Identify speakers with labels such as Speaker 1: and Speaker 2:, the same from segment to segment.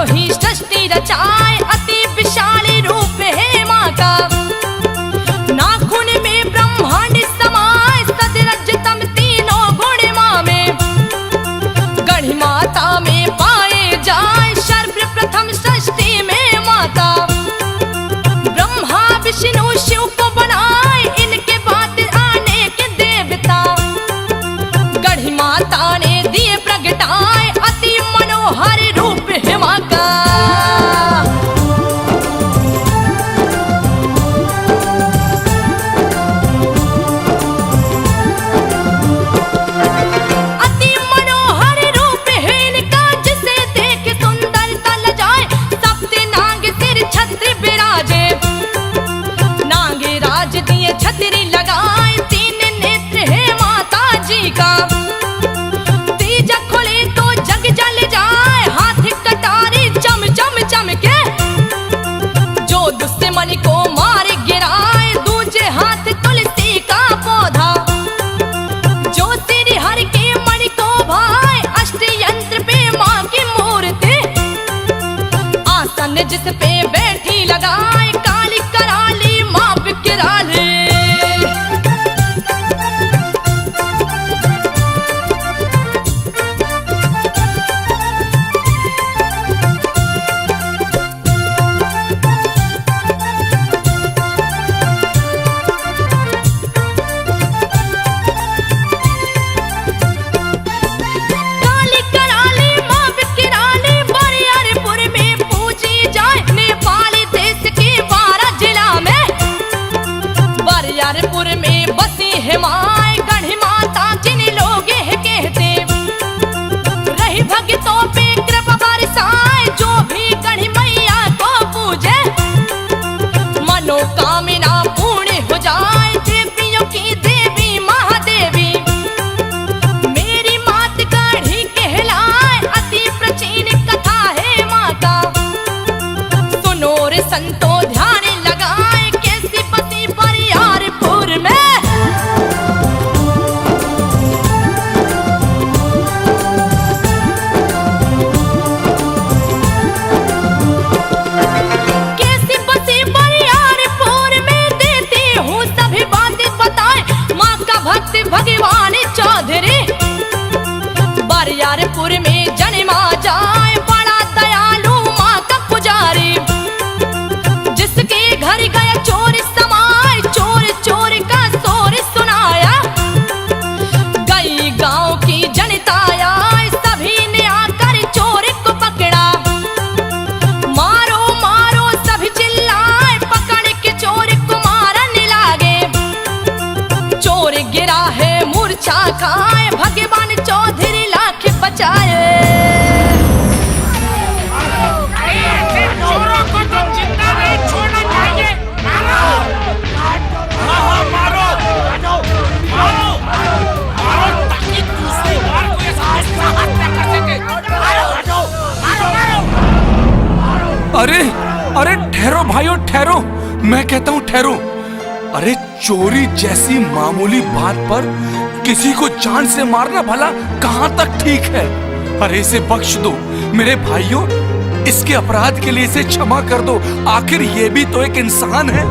Speaker 1: तो ही सृष्टि रचाए, अति विशाल रूप है माँ का। नाखून में ब्रह्मांड समाए, सदरज तम तीनों गुण माँ में। गढ़ माता में पाए जाए, सर्वप्रथम सृष्टि में माता। ब्रह्मा विष्णु शिव को बनाए, इनके बाद आने के देवता। गढ़ माता ने दिए प्रगटाए, अति मनोहर रूप है माँ का। अति मनोहर रूप है इनका, जिसे देख सुंदरता लजाए। सप्त नाग सिर छत्र विराजे, नागे राज दिए छतरी लगाए। तीन नेत्र है माता जी का, तीज खुले तो जग जल जाए। हाथ कटारी चम चम चमके, जो दुश्मन को मार गिराए। दूजे हाथ तुलसी का पौधा, जो सिर हर के मणि को भाए। अष्ट यंत्र पे माँ की मूर्ति, आसन जिस पे बैठी लगाए। काली कराली माँ बिकराली, काली कराली माँ बिकराली। बरियारपुर में पूजी जाए, नेपाल देश के 12 जिला में। बरियारपुर में बसी है माँ, गढ़ माता जिन लोग है कहते। रही भक्तों पे कृपा बरसाए, जो भी गढ़ मैया को पूजे। मनोकामना पूर्ण हो जाए, देवियों की देवी महादेवी। मेरी मात गढ़ी कहलाए, अति प्राचीन कथा है माँ का। सुनो रे संतो ध्यान लगाए, कैसी बसी बरियारपुर में। कैसी बसी बरियारपुर में, देती हूँ सभी बातें बताए। माँ का भक्त भगवान चौधरी, बरियारपुर में जन्मा जाए। बड़ा दयालु माँ का पुजारी, जिसके घर गया चोर समाए। चोर चोर का शोर सुनाया, गई गांव की जनता आए। सभी ने आकर चोर को पकड़ा, मारो मारो सभी चिल्लाए। पकड़ के चोर को मारने लागे, चोर गिरा है मूर्छा खाए। भगवान चौधरी लाख बचाए।
Speaker 2: चोरों को तो जिंदा नहीं छोड़ना चाहिए। मारो, मारो, मारो, मारो, ताकि दूसरी बार कोई ऐसा हत्या कर सके। मारो, मारो, मारो।
Speaker 3: अरे अरे ठहरो भाइयों ठहरो, मैं कहता हूँ ठहरो। अरे चोरी जैसी मामूली बात पर किसी को जान से मारना भला कहाँ तक ठीक है। अरे इसे बख्श दो मेरे भाइयों, इसके अपराध के लिए इसे क्षमा कर दो। आखिर ये भी तो एक इंसान है।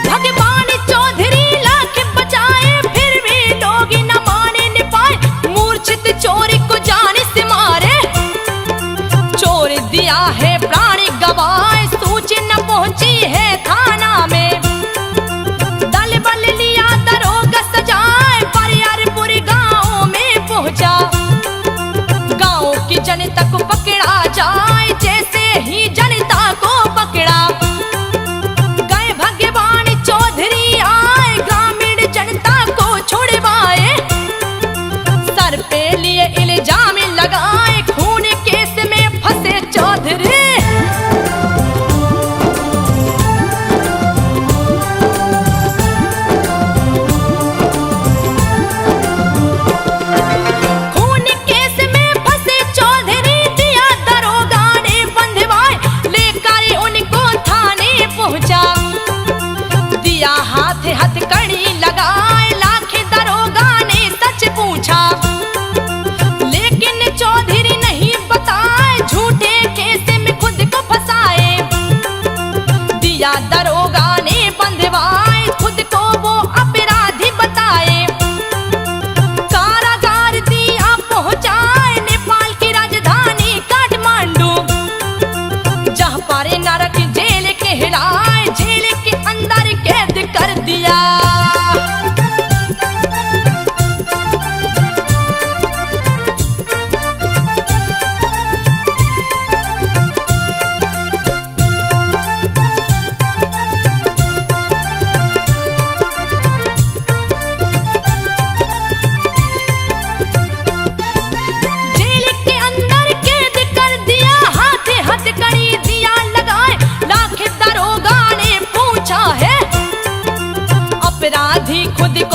Speaker 1: भगवान चौधरी लाख बचाए, फिर भी लोग न माने न पाए। मूर्छित चोर को जाने से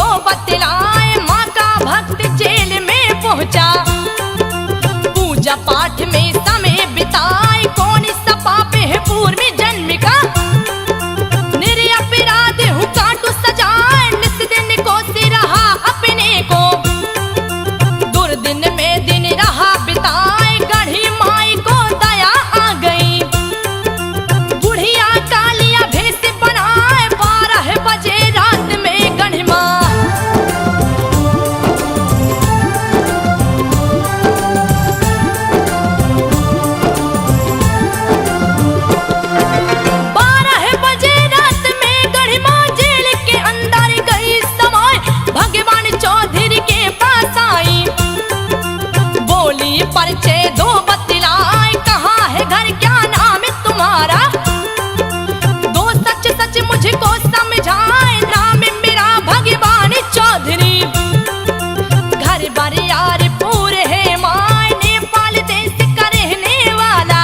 Speaker 1: को बतलाए माँ का भक्त जेल में पहुंचा। पूजा पाठ में समय बिताए कौन सा पाप है पूर्व जन्म का। निरपराध हूँ काटू सजाए निस दिन को सिरहा अपने को। दुर्दिन में दिन रहा बिताए गढ़ी माई को दया आ गई। बुढ़िया कालिया भेष बनाए 12 बजे रात में गढ़ी माँ। परिचय दो बतलाए कहाँ है घर क्या नाम है तुम्हारा। दो सच सच मुझको समझाए नाम मेरा भगवान चौधरी। घर बार यार पूरे है माय नेपाल देश का रहने वाला।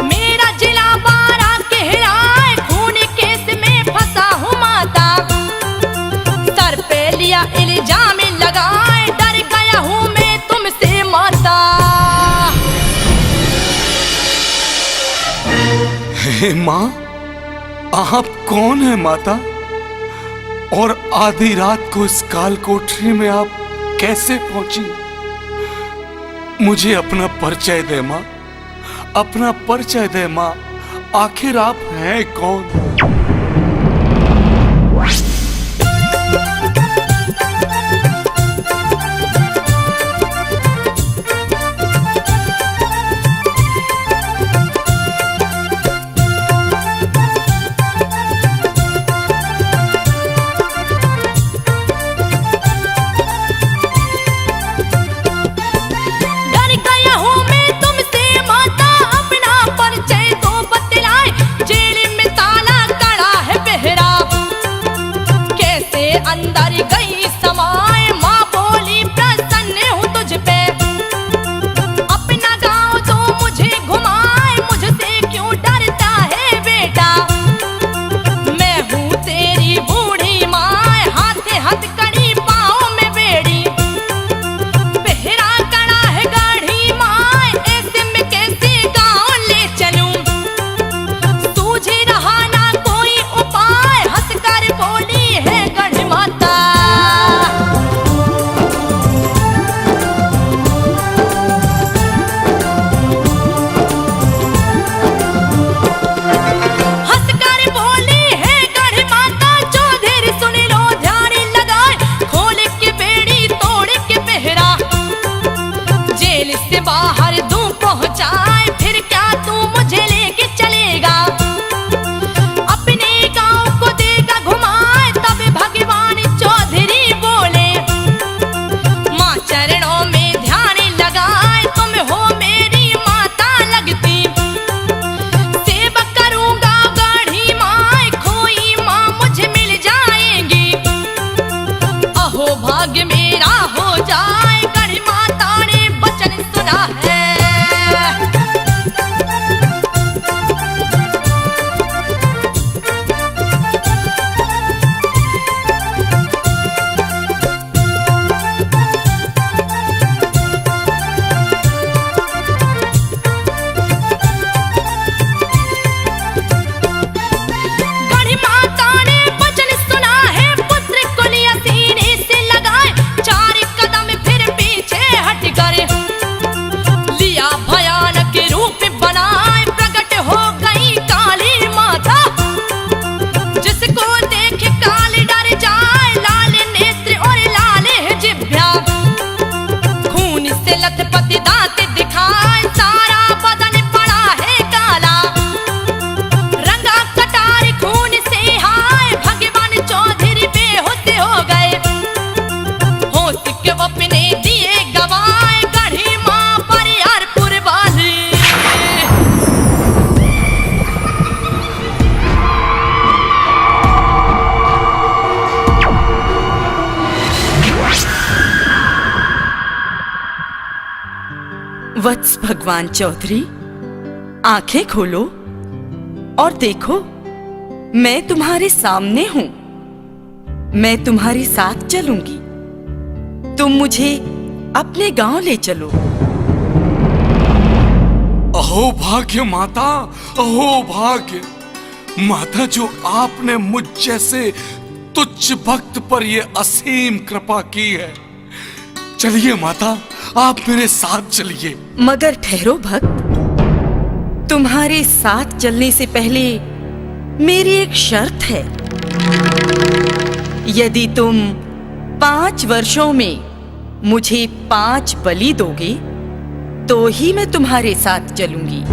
Speaker 1: मेरा जिला बारा कहलाए खून केस में फंसा हूँ माता। सर पे लिया इल्जाम लगाए डर गया हूँ मैं तुमसे माता।
Speaker 3: हे माँ, आप कौन है माता? और आधी रात को इस काल कोठरी में आप कैसे पहुंची? मुझे अपना परिचय दे माँ, अपना परिचय दे माँ। आखिर आप हैं कौन?
Speaker 1: अंदर गई समाए माँ बोली प्रसन्न हूँ तुझ पे। अपना गाँव तो मुझे घुमाए मुझसे क्यों डरता है बेटा। मैं हूँ तेरी बूढ़ी माँ हाथे हाथ कड़ी पाँव में बेड़ी। पहरा कड़ा है गाढ़ी माँ ऐसे में कैसे गाँव ले चलूं। सूझ रहा ना कोई उपाय हंस कर बोली है गढ़ माता। हंसकर बोली है गढ़ माता चौधरी सुन लो ध्यान लगाए। खोल के बेड़ी तोड़ के पहरा जेल से बाहर दूं पहुंचाए। फिर क्या तू मुझे लेके चलेगा अपने गांव को देगा घुमाए। तब भगवान चौधरी बोले माँ चरणों में ध्यान लगाए। तुम हो मेरी माता लगती सेवा करूंगा गढ़ी माँ। खोई माँ मुझे मिल जाएंगी अहो भाग्य मेरा हो जाए। गढ़ी माता ने वचन सुना है। गढ़ी माता ने वचन सुना है पुत्र को लिया सीने से लगाए। 4 कदम फिर पीछे हट कर लिया भयानक रूप बनाए। प्रकट हो गई काली माता जिसको देख काल डर जाए। लाल नेत्र और लाल है जिभ्या खून से लथपथ दांत दिखाए। सारा बदन पड़ा है काला रंगा कटार खून से हाय। भगवान चौधरी बेहोश हो गए होश के अपने दिए गवाए। गढ़ी माँ बरियारपुर वाली
Speaker 4: वत्स भगवान चौधरी, आंखें खोलो और देखो मैं तुम्हारे सामने हूं। मैं तुम्हारे साथ चलूंगी। तुम मुझे अपने गांव ले चलो।
Speaker 3: अहो भाग्य माता, अहो भाग्य माता, जो आपने मुझ जैसे तुच्छ भक्त पर ये असीम कृपा की है। चलिए माता, आप मेरे साथ चलिए।
Speaker 4: मगर ठहरो भक्त, तुम्हारे साथ चलने से पहले मेरी एक शर्त है। यदि तुम 5 वर्षों में मुझे 5 बलि दोगे तो ही मैं तुम्हारे साथ चलूंगी।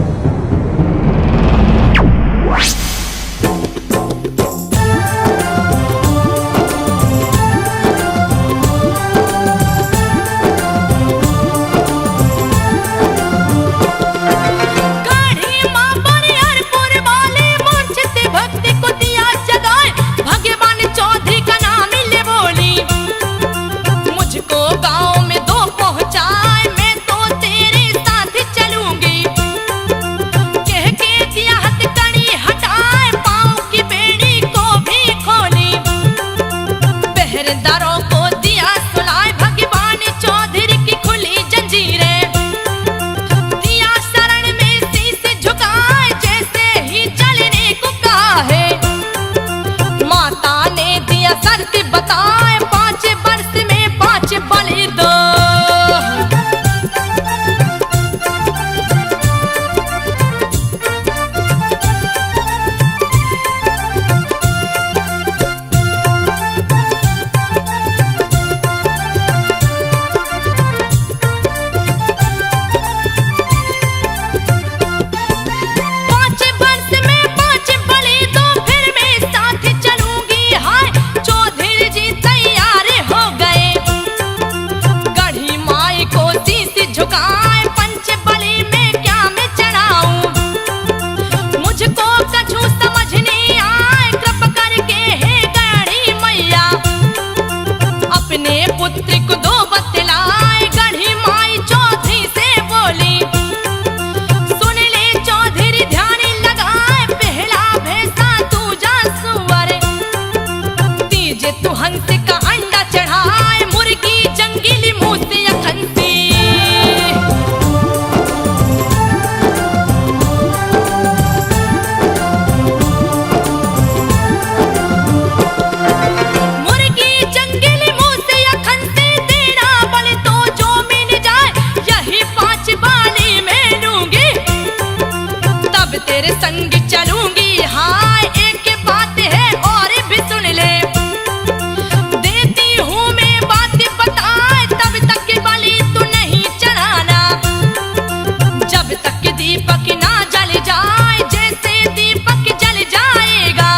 Speaker 1: बताए 5 वर्ष में 5 बलि दो। पुत्री को 2 बतलाए, गढ़ी माई चौधरी से बोली, सुन ले चौधरी ध्यान लगाए, पहला भैंसा तू जा सुअर, तीजे तू हंस का अंडा चढ़ाए, मुर्गी जंगली मुंह से अखंसी। तेरे संग चलूंगी, हाय एक बात है और भी सुन ले, देती हूँ मैं बात बताए, तब तक बलि तू नहीं चढ़ाना, जब तक दीपक ना जल जाए, जैसे दीपक जल जाएगा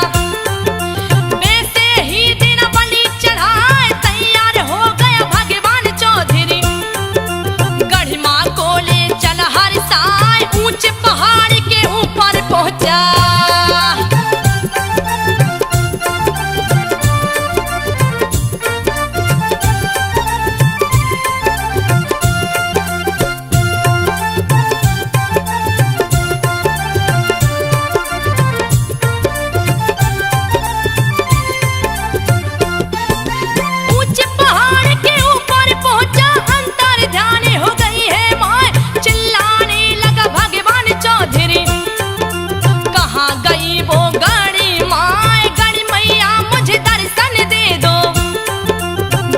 Speaker 1: वैसे ही दिन बलि चढ़ाए। तैयार हो गया भगवान चौधरी, गढ़मा को ले चल हर साय, ऊंचे पहाड़ के ऊपर पहुंचा। ऊंचे पहाड़ के ऊपर पहुंचा, अंतर ध्यान हो गई है माय, चिल्लाने लगा भगवान चौधरी, कहाँ गई वो गड़ी माय, गड़ी मैया मुझे दर्शन दे दो,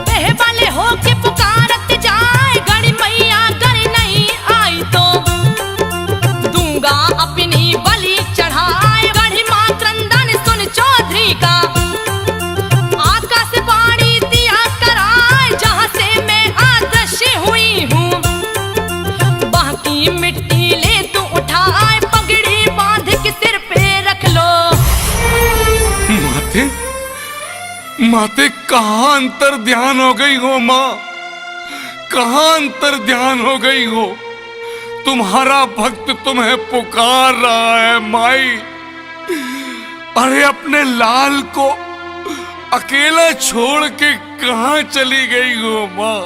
Speaker 1: बेहबल होके पुकारत जाए, गड़ी मैया घर नहीं आई तो दूंगा अपनी बलि चढ़ाए। गढ़ी माँ क्रंदन सुन चौधरी का, आकाशवाणी दिया कराए, जहाँ से मैं अदृश्य हुई हूँ, बाकी मिट्टी ले तू उठाए, पगड़ी बांध के सिर पे रख लो।
Speaker 3: माते, माते कहाँ अंतर ध्यान हो गई हो माँ, कहाँ अंतर ध्यान हो गई हो, तुम्हारा भक्त तुम्हें पुकार रहा है माई। अरे अपने लाल को अकेला छोड़ के कहाँ चली गई हो माँ,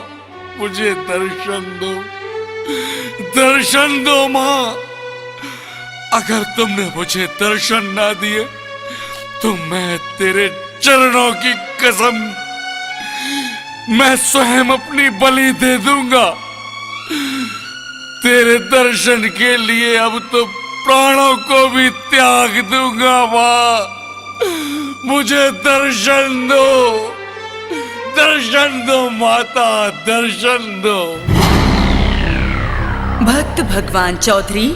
Speaker 3: मुझे दर्शन दो, दर्शन दो माँ। अगर तुमने मुझे दर्शन ना दिए तो मैं तेरे चरणों की कसम, मैं स्वयं अपनी बलि दे दूंगा। तेरे दर्शन के लिए अब तो प्राणों को भी त्याग दूंगा। माँ, मुझे दर्शन दो, दर्शन दो माता, दर्शन दो।
Speaker 4: भक्त भगवान चौधरी,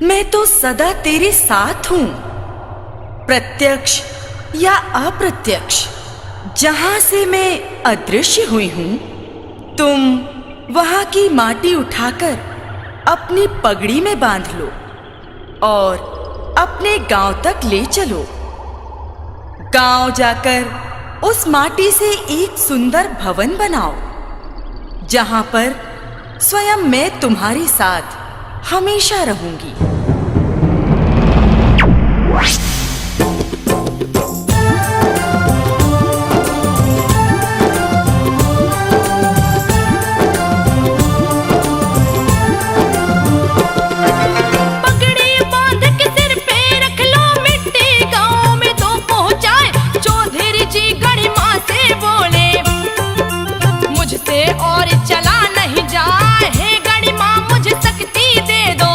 Speaker 4: मैं तो सदा तेरे साथ हूं। प्रत्यक्ष या अप्रत्यक्ष, जहां से मैं अदृश्य हुई हूं, तुम वहां की माटी उठाकर अपनी पगड़ी में बांध लो और अपने गांव तक ले चलो। गांव जाकर उस माटी से एक सुंदर भवन बनाओ, जहां पर स्वयं मैं तुम्हारे साथ हमेशा रहूंगी।
Speaker 1: और चला नहीं जाए, हे गणी माँ मुझे शक्ति दे दो।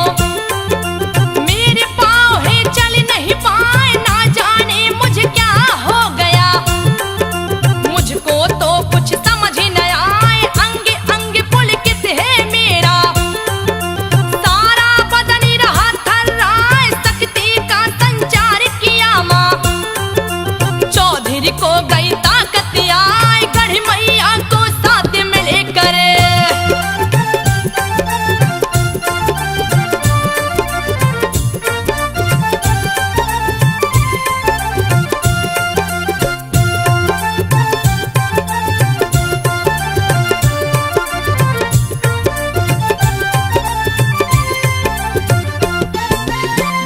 Speaker 1: मेरे पाँव है चल नहीं पाए, ना जाने मुझे क्या हो गया। मुझको तो कुछ समझ न आए, अंग अंग पुलकित है मेरा। सारा बदन रहा थर्राए, शक्ति का संचार किया माँ। चौधरी को गई ताकत आए, गढ़ मैया को करे।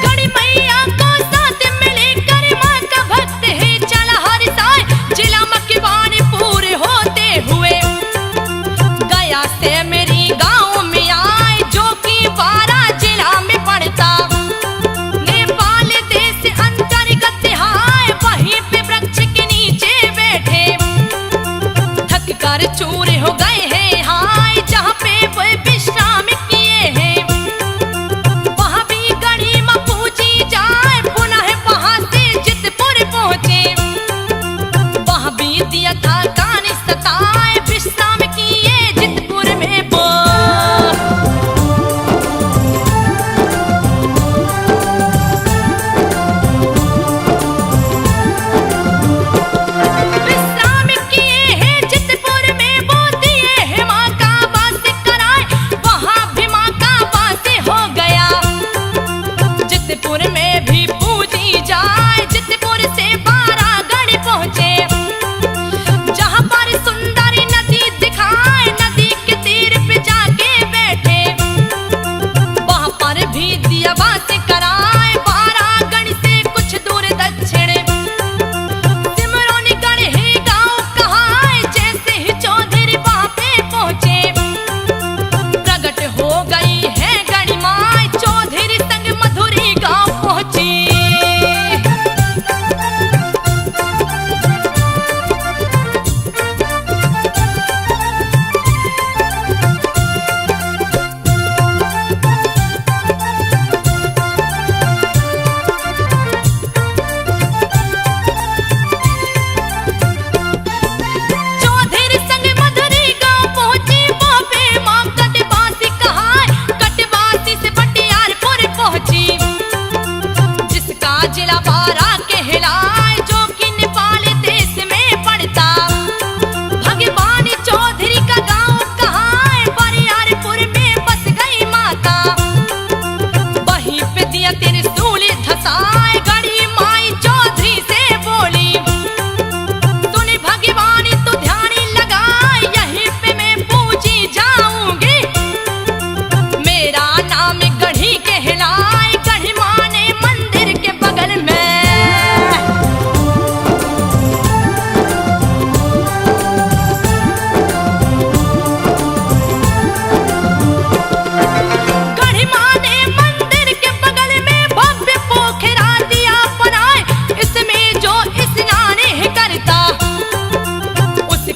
Speaker 1: गढ़ मैया को साथ मिलकर माँ का भक्त है चला हर साल, जिला मकवानपुर होते हुए गया से मेरी गांव में आए, जो कि 12 जिला में पड़ता। नेपाल देश अंतर्गत हाय, वहीं पे वृक्ष के नीचे बैठे थक कर चूर हो गए हैं हाय, जहाँ पे वो विश्राम किए हैं। वहाँ भी गढ़ी माँ पूजी जाए, पुनः वहाँ से जितपुर पहुँचे। वहाँ भी दिया था कान सताए, विश्राम किए जितपुर में वो। विश्राम किए हैं जितपुर में वो, दिए हैं माँ का वास कराए, वहाँ भी माँ का वास हो गया। जितपुर में भी पूजी जाए, जितपुर से 12 गढ़ पहुँचे, जहाँ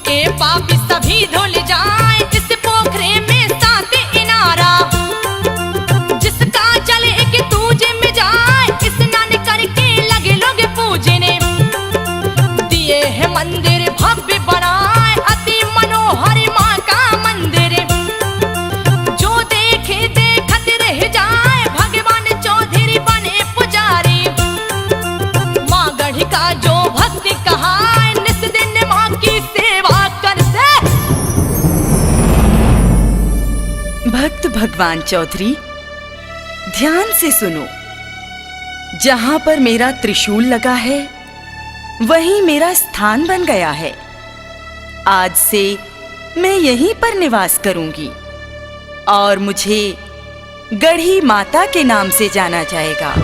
Speaker 1: के पापी सभी धुल जाए इस पोखरे में साथ इनारा, जिसका जल एक दूजे में जाए स्नान करके लगे लोग पूजने। दिए है मंदिर भव्य बनाए अति मनोहर माँ का मंदिर, जो देखे देखत रह जाए भगवान चौधरी बने पुजारी। माँ गढ़ का जो भक्त कहाए निस दिन माँ की सेवा करते।
Speaker 4: भक्त भगवान चौधरी, ध्यान से सुनो। जहां पर मेरा त्रिशूल लगा है वहीं मेरा स्थान बन गया है। आज से मैं यहीं पर निवास करूंगी और मुझे गढ़ी माता के नाम से जाना जाएगा।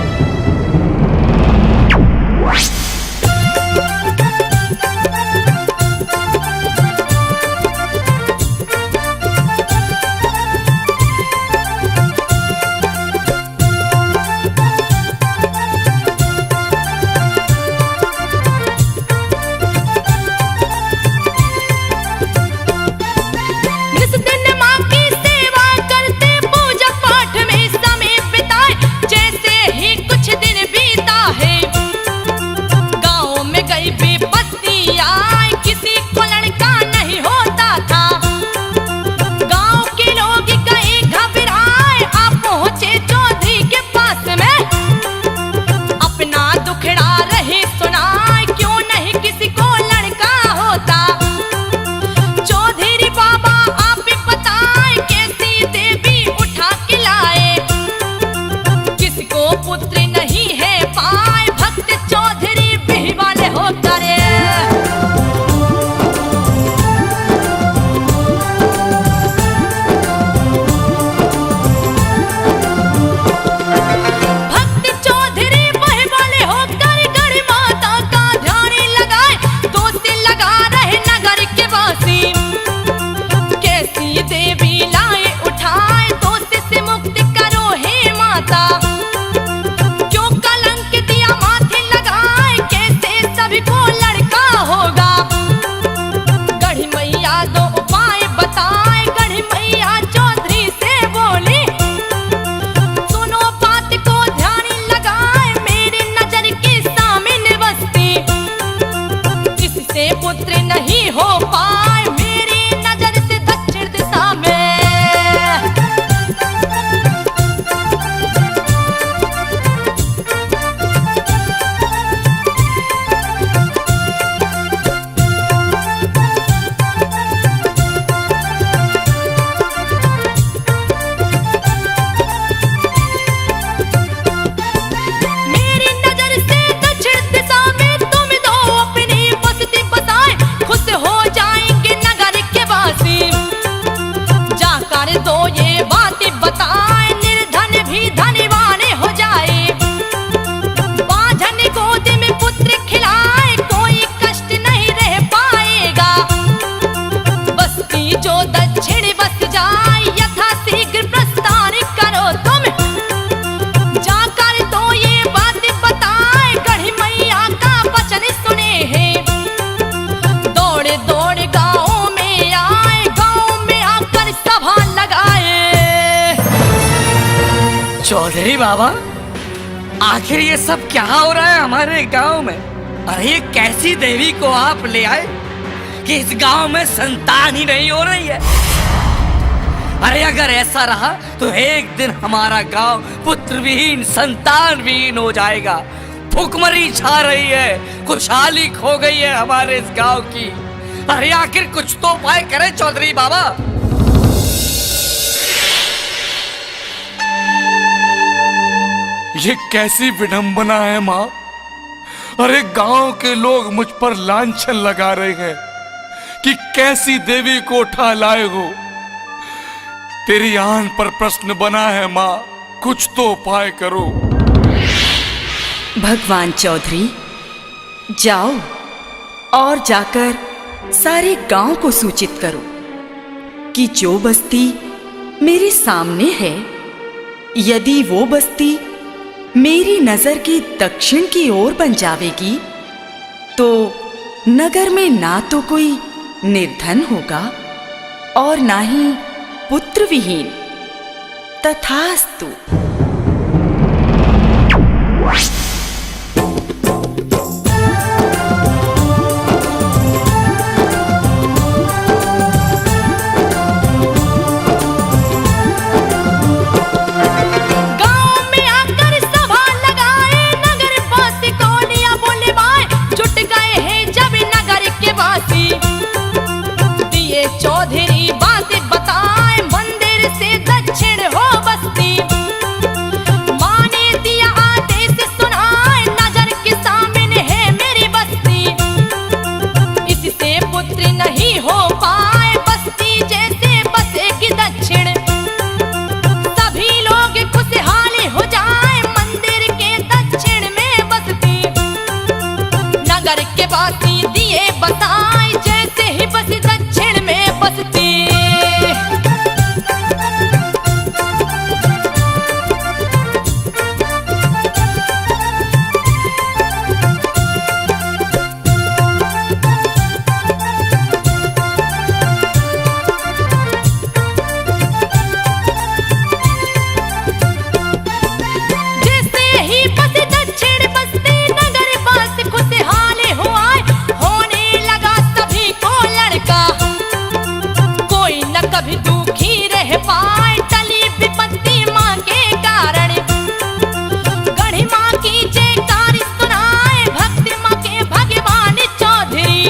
Speaker 1: जिस दिन माँ की सेवा करते पूजा पाठ में समय बिताए, जैसे ही कुछ दिन बीता है गाँव में गई विपत्ति आए, किसी को लड़का नहीं होता था। गाँव के लोग गए घबराए, आप पहुँचे चौधरी के पास में, अपना दुखड़ा रहे सुनाए, क्यों नहीं किसी को लड़का होता। चौधरी बाबा आप ही बताए कैसी देवी उठा के लाए, किसको पुत्र नहीं है पाए, भक्त चौधरी बिही वाले हो करे। भक्त चौधरी बिही वाले हो कर गढ़ माता का ध्यान लगाए, दोस्त लगा रहे नगर के वासी, कैसी देवी लाए उठाए, दोस्त से मुक्त करो हे माता। क्यों कलंक दिया माथे लगाए, कैसे सभी को लड़का होगा। गढ़ मैया दो उपाय बताए, गढ़ मैया चौधरी से बोली, सुनो बात को ध्यान लगाए, मेरी नजर के सामने बसती, इससे पुत्र नहीं हो पाए, मेरी नजर से दक्षिण दिशा में। मेरी नजर से दक्षिण दिशा में तुम दो अपनी बस्ती बसाए, खुश हो जाएंगे नगर के वासी। जाकर दो ये बातें बताए, निर्धन भी धनवान हो जाए, बांझन गोद में पुत्र खिलाए, कोई कष्ट नहीं रह पाएगा। बस्ती जो दक्षिण बस जाए, यथा शीघ्र प्रस्थान करो तुम, जाकर तो ये बात बताए, गढ़ मैया का वचन सुने हैं। दौड़े दौड़े गाँव में आए, गाँव में आकर सभा लगाए।
Speaker 5: चौधरी बाबा, आखिर ये सब क्या हो रहा है हमारे गांव में? अरे ये कैसी देवी को आप ले आए कि इस गांव में संतान ही नहीं हो रही है? अरे अगर ऐसा रहा तो एक दिन हमारा गांव पुत्र विहीन संतान विहीन हो जाएगा। भूखमरी छा रही है, खुशहाली खो गई है हमारे इस गांव की। अरे आखिर कुछ तो उपाय करें चौधरी बाबा।
Speaker 3: ये कैसी विडंबना है माँ। अरे गांव के लोग मुझ पर लांछन लगा रहे हैं कि कैसी देवी को उठा लाए हो। तेरी आन पर प्रश्न बना है माँ, कुछ तो उपाय करो।
Speaker 4: भगवान चौधरी, जाओ और जाकर सारे गांव को सूचित करो कि जो बस्ती मेरे सामने है, यदि वो बस्ती मेरी नजर की दक्षिण की ओर बन जावेगी तो नगर में ना तो कोई निर्धन होगा और ना ही पुत्र विहीन। तथास्तु।
Speaker 1: चौधरी बात बताए मंदिर से दक्षिण हो बस्ती, माने दिया आदेश सुनाए नजर के सामने है मेरी बस्ती। इससे पुत्र नहीं हो पाए बस्ती जैसे बसेगी दक्षिण, सभी लोग खुशहाल हो जाए मंदिर के दक्षिण में बस्ती। नगर के बासी दिए बताए जैसे ही बसी दक्षिण में बसती। जैसे ही बसी दक्षिण बसती नगर बस खुशहाल हुआ, होने लगा सभी को लड़का। कोई न कभी दुखी रह पाए टली विपत्ति माँ के कारण। गढ़ी माँ की जयकारी सुनाए भक्ति माँ के भगवान चौधरी।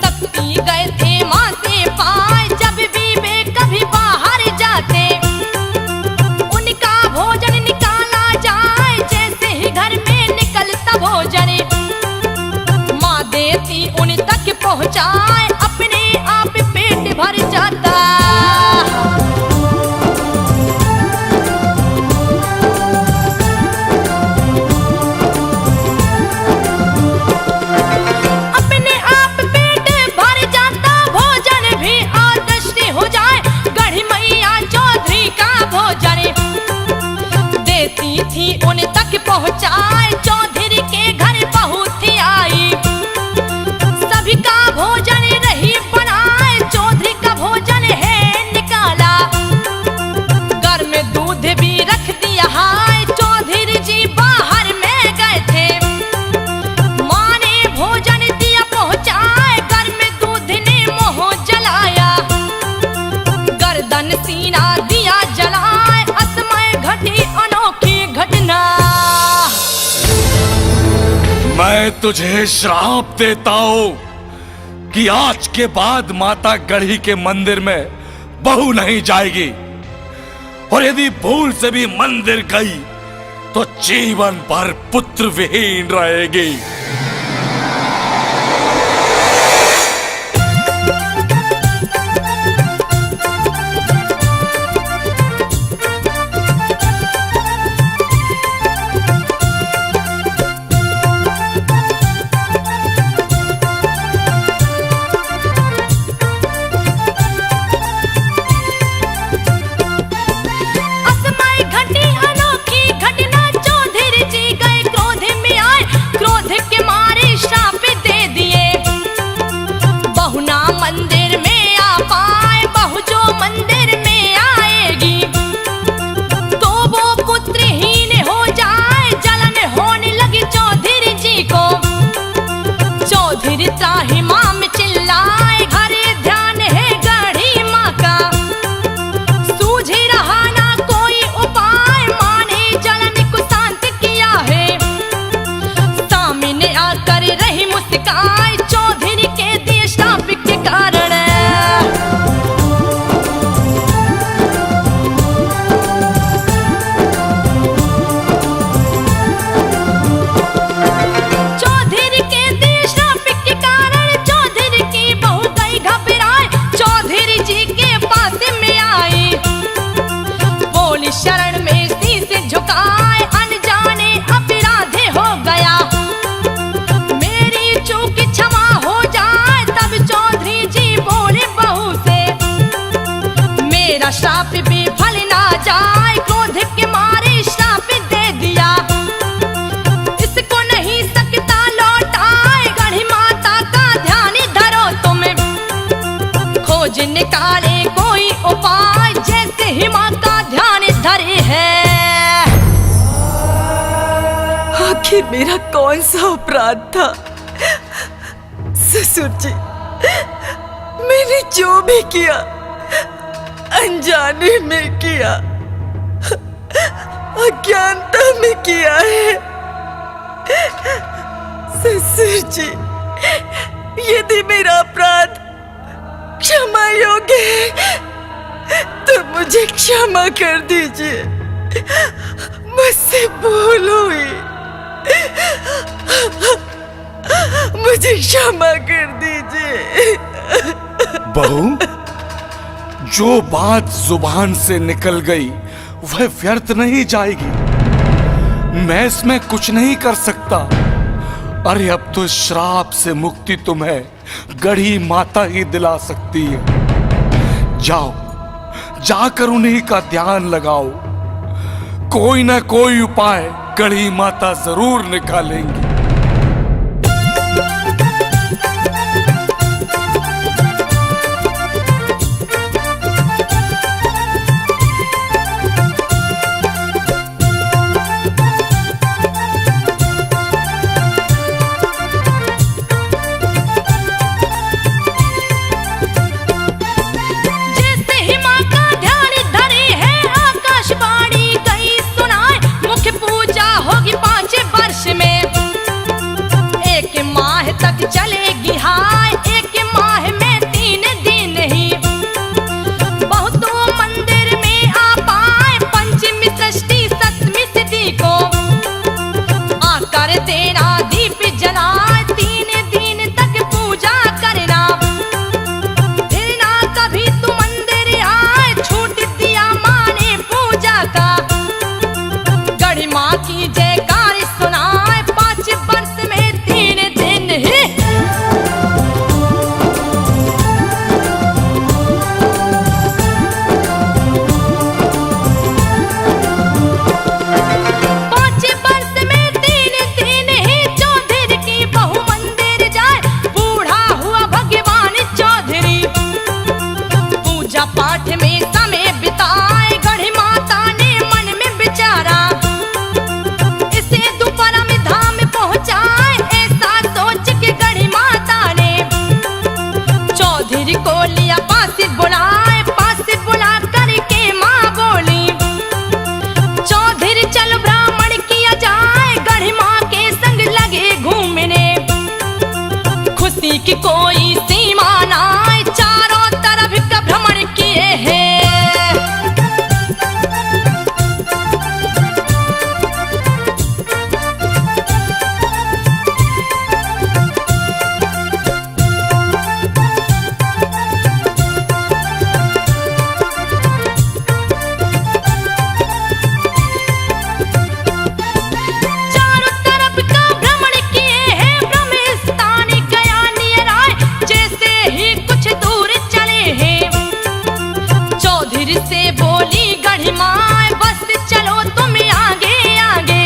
Speaker 1: शक्ति गए थे माँ से पाए जब भी वे कभी बाहर जाते, उनका भोजन निकाला जाए जैसे ही घर में निकलता भोजन। माँ देती उन तक पहुँचाए अपने आप पेट भर जाता। अपने आप पेट भर जाता भोजन भी आदृष्टि हो जाए। गढ़ी मैया चौधरी का भोजन देती थी उन तक पहुँचाए, चौधरी के घर बहुत ही आई। सभी का भोजन रही बनाए, चौधरी का भोजन है निकाला। घर में दूध भी रख दिया है, चौधरी जी बाहर में गए थे। माँ ने भोजन दिया पहुँचाए, घर में दूध ने मोह जलाया। गर्दन सीना दिया जलाए, असमय घटी अनोखी घटना।
Speaker 3: मैं तुझे श्राप देता हूं कि आज के बाद माता गढ़ी के मंदिर में बहू नहीं जाएगी, और यदि भूल से भी मंदिर गई तो जीवन भर पुत्र विहीन रहेगी।
Speaker 1: असमय घटी अनोखी घटना, चौधरी जी गए क्रोध में आए, क्रोध के मारे श्राप दे दिए। बहू ना मंदिर में आ पाए, बहू जो मंदिर में आएगी तो वो पुत्रहीन हो जाए। जलन होने लगी चौधरी जी को, चौधरी त्राहिमाम चिल्लाए, घरे ध्यान है गढ़ी माँ का। सूझ रहा ना कोई उपाय, माँ ने जलन को शांत किया है। सामने आकर रही मुस्काए, चौधरी के दिए श्राप के कारण। खोज निकाले कोई उपाय, जैसे ही माँ का ध्यान धरे है।
Speaker 4: आखिर मेरा कौन सा अपराध था? ससुर जी, मैंने जो भी किया अनजाने में किया, अज्ञानता में किया है। ससुर जी, यदि मेरा अपराध क्षमा योग्य है तो मुझे क्षमा कर दीजिए। मुझसे भूल हुई, मुझे क्षमा कर दीजिए।
Speaker 3: बहू, जो बात जुबान से निकल गई वह व्यर्थ नहीं जाएगी। मैं इसमें कुछ नहीं कर सकता। अरे अब तो श्राप से मुक्ति तुम्हें गढ़ी माता ही दिला सकती है। जाओ, जाकर उन्हीं का ध्यान लगाओ। कोई ना कोई उपाय गढ़ी माता जरूर निकालेंगी।
Speaker 1: चलेगी हाय, एक माह में 3 दिन ही बहुतों मंदिर में आ पाए। पंचमी षष्ठी सप्तमी तिथि को आकर देना दीप जलाए। 3 दिन तक पूजा करना, फिर ना कभी तू मंदिर आए। छूट दिया माँ ने पूजा का, गढ़ी माँ की जयकार सुनाए। 5 वर्ष में 3 दिन ही पाठ में समय बिताए। गढ़ी माता ने मन में विचारा, इसे दोपहर में धाम पहुंचाए। ऐसा सोच के गढ़ी माता ने चौधरी को लिया पास बुलाए। पास बुला करके माँ बोली, चौधरी चल ब्राह्मण किया जाए। गढ़ी माँ के संग लगे घूमने, खुशी की कोई सीमा ना। चारों तरफ का भ्रमण किए हैं। चारों तरफ का भ्रमण किए हैं। ब्रह्म स्थान गया नियर आए, जैसे ही कुछ दूर चले हैं। चौधरी से बोली गढ़ी माँ, बस चलो तुम आगे आगे,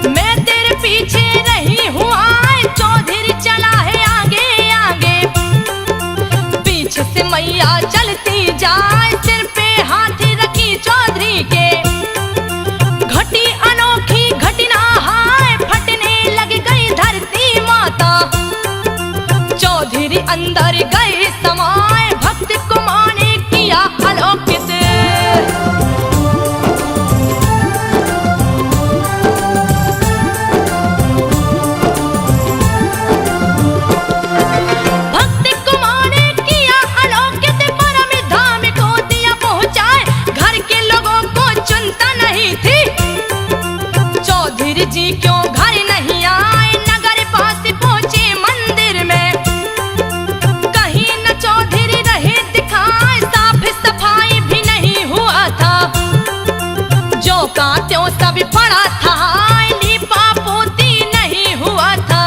Speaker 1: मैं तेरे पीछे नहीं हूँ आए। चौधरी चला है आगे आगे, पीछे से मैया चलती जाए। सिर पे हाथ रखी चौधरी के, घटी अनोखी घटना हाय। फटने लग गई धरती माता, चौधरी अंदर गए समाए। भक्त को माने किया अलौकित, भक्त को माने किया अलौकित। परम धाम को दिया पहुंचाए, घर के लोगों को चिंता नहीं थी। चौधरी जी क्यों घर नहीं आए, नगर पास पहुंचे मंदिर में। कहीं न चौधरी रहे दिखाए, साफ सफाई भी नहीं हुआ था। जो का त्यों सब पड़ा था, लीपा पोती नहीं हुआ था।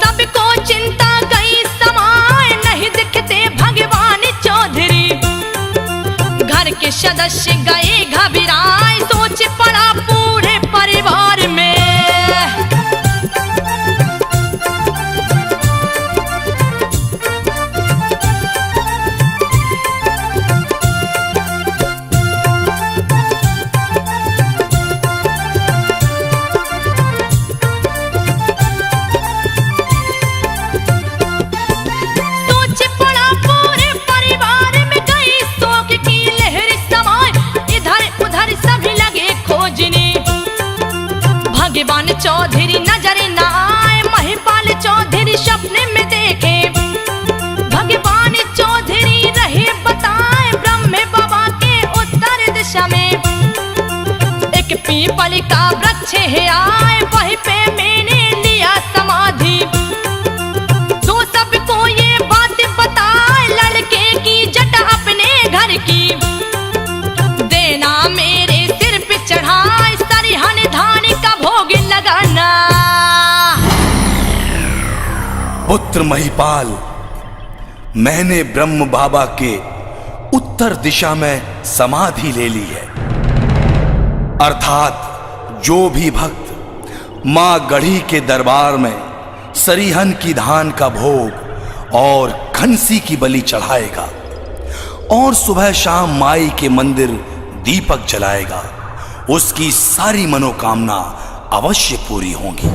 Speaker 1: सबको चिंता गई समाए, नहीं दिखते भगवान चौधरी। घर के सदस्य गए घबराए, सोच पड़ा पूरे परिवार में। पीपल का वृक्ष है आए, वहीं पे मैंने लिया समाधि। तो सबको ये बात बताए, लड़के की जट अपने घर की, देना मेरे सिर पे चढ़ाए, सरिहन धान का भोग लगाना।
Speaker 3: पुत्र महिपाल, मैंने ब्रह्म बाबा के उत्तर दिशा में समाधि ले ली है, अर्थात जो भी भक्त मां गढ़ी के दरबार में सरीहन की धान का भोग और खंसी की बलि चढ़ाएगा और सुबह शाम माई के मंदिर दीपक जलाएगा, उसकी सारी मनोकामना अवश्य पूरी होंगी।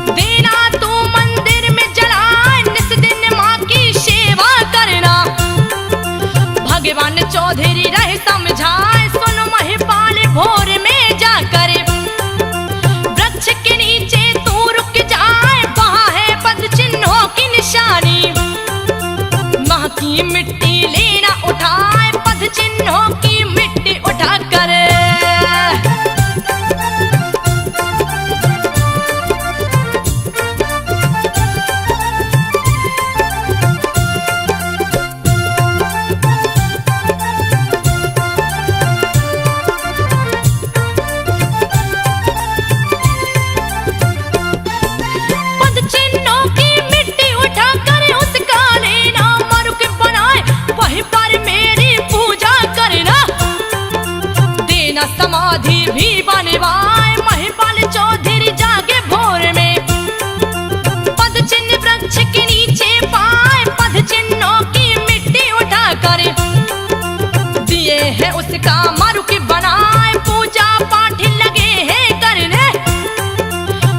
Speaker 3: देना तू मंदिर में जलाए, निस दिन माँ की सेवा करना। भगवान चौधरी रहे समझाए, सुन महिपाल भोर में जाकर वृक्ष के नीचे तू रुक जाए, वहाँ है पद चिन्हों की निशानी। माँ की मिट्टी लेना उठाए, पद चिन्हों की मिट्टी उठा कर समाधि भी बनवाए। महिपाल चौधरी जागे भोर में, पद चिन्ह वृक्ष के नीचे पाए, पद चिन्हों की मिट्टी उठा कर दिए है उसका मरुक बनाए, पूजा पाठ लगे हैं करने।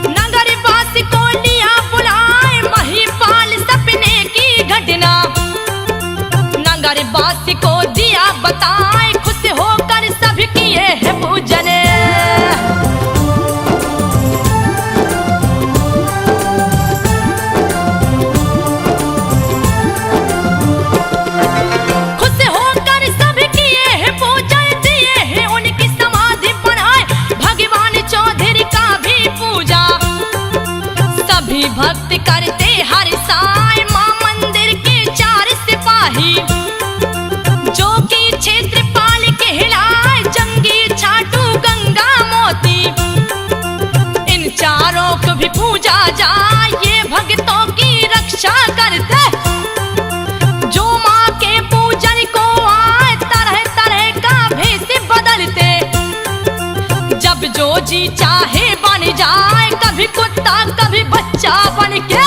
Speaker 3: नगरवासी को लिया बुलाए, महिपाल सपने की घटना नगरवासी को दिया बताए, खुश होकर सभी किए है पूजन। खुश होकर सभी किए है पूजन, दिए है उनकी समाधि बनाए, भगवान चौधरी का भी पूजा सभी भक्त करते हर साय। मां मंदिर के चार सिपाही जो कि क्षेत्रपाल कहलाए, जंगी छाटू गंगा मोती, इन चारों को भी पूजा जाए, ये भक्तों की रक्षा करते। जो माँ के पूजन को आए, तरह तरह का भेष बदलते, जब जो जी चाहे बन जाए, कभी कुत्ता कभी बच्चा बन के।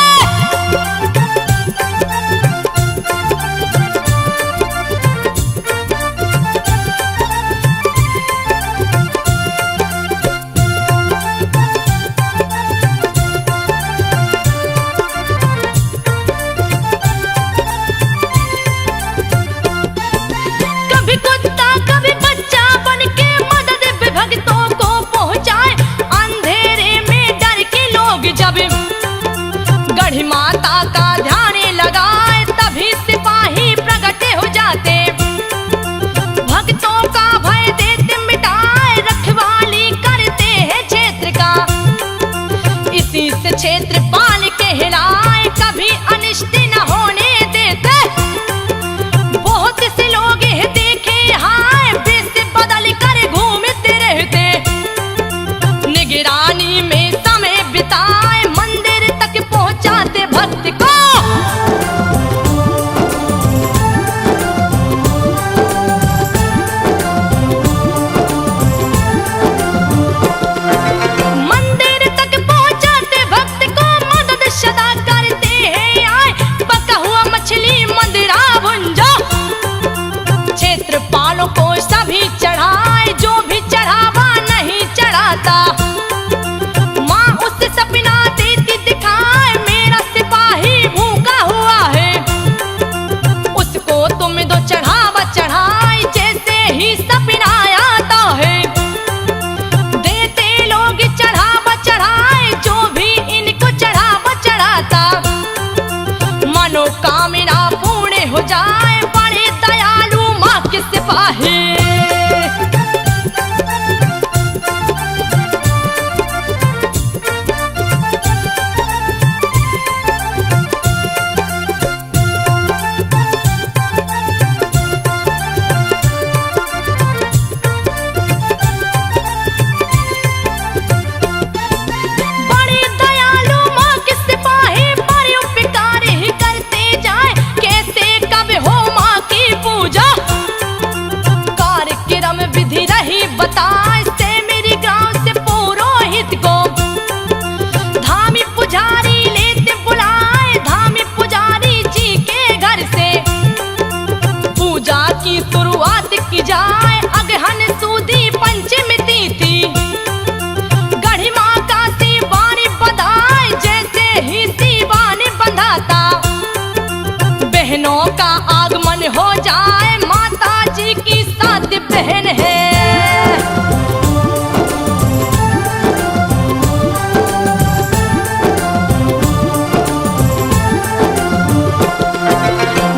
Speaker 1: का आगमन हो जाए, माता जी की साथ बहन है।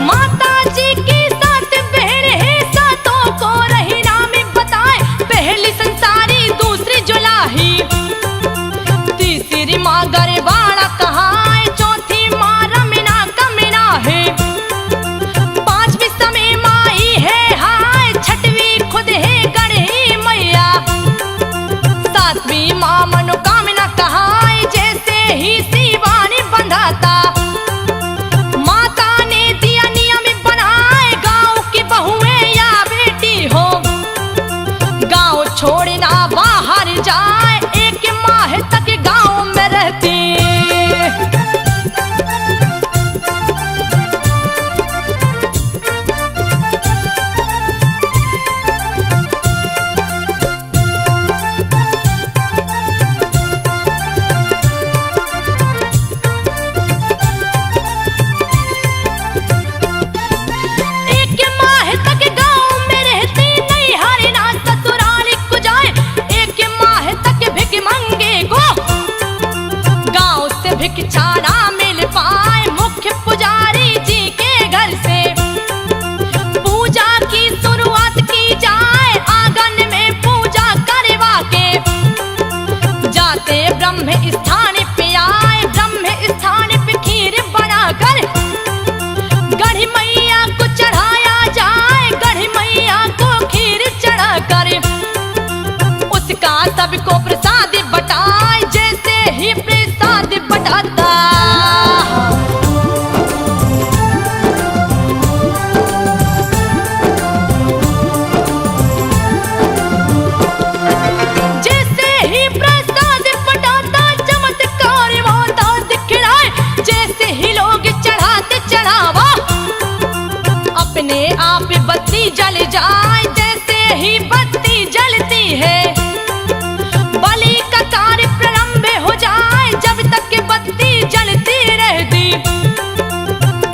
Speaker 1: माता जी की साथ बहन है, सातों को रही नाम बताए, पहली संसारी दूसरी जुलाही, तीसरी माँ गरबाड़ा कहाए, चौथी माँ रमीना कमीना है, पांचवी समय माई है हाय, छठवीं खुद है गढ़ी मैया, सातवीं माँ मनोकामना कहाए, जैसे ही शिवानी बंधाता माता ने दिया नियम बनाए, गांव की बहुएं या बेटी हो गांव छोड़ना बाहर जाए, एक माह तक गांव में रहती। एक माह तक गांव में रहती, नहीं हरिना ससुराल को जाए, एक माह तक भिख मंगे को गांव से भिक्षा ना मिल पाए, मुख्य पुजारी जी के घर से पूजा की शुरुआत की जाए, आंगन में पूजा करवा के जाते ब्रह्म स्थान पे आए, ब्रह्म स्थान पे खीर बनाकर गढ़ी मैया को चढ़ाया जाए, गढ़ी मैया को खीर चढ़ाकर उसका सबको प्रसाद बटाए, जैसे ही प्रसाद बटाता जैसे ही प्रसाद बटाता, चमत्कार होता दिखलाए, जैसे ही लोग चढ़ाते चढ़ावा अपने आप बत्ती जल जाए, जैसे ही बत्ती जलती है बलि का कार्य प्रारंभ हो जाए, जब तक बत्ती जलती रहती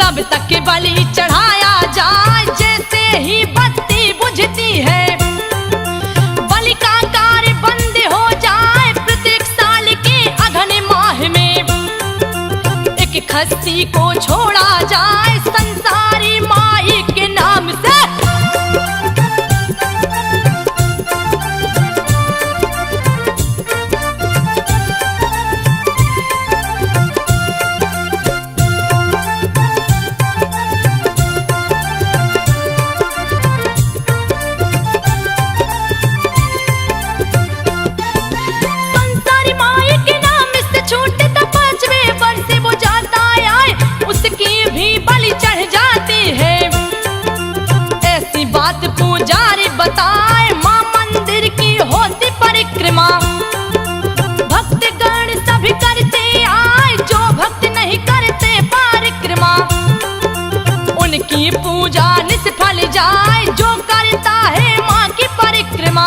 Speaker 1: तब तक बलि चढ़ाया जाए, जैसे ही बत्ती बुझती है बलि का कार्य बंद हो जाए, प्रत्येक साल के अगहन माह में एक खस्सी को छोड़ा जाए, संसारी माई के नाम से। संसारी माई के नाम से छूटे तो 5वें वर्ष वो जाता आए, उसकी भी बलि चढ़ जाती है। ऐसी बात पुजारी बताए, माँ मंदिर की होती परिक्रमा, भक्तगण सभी करते आए, जो भक्त नहीं करते परिक्रमा उनकी पूजा निष्फल जाए, जो करता है माँ की परिक्रमा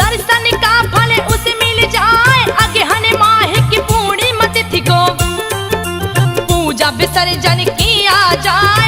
Speaker 1: दर्शन का फल उसे मिल जाए, अगहन माह की पूर्णिमा तिथि को पूजा विसर्जन किया जाए,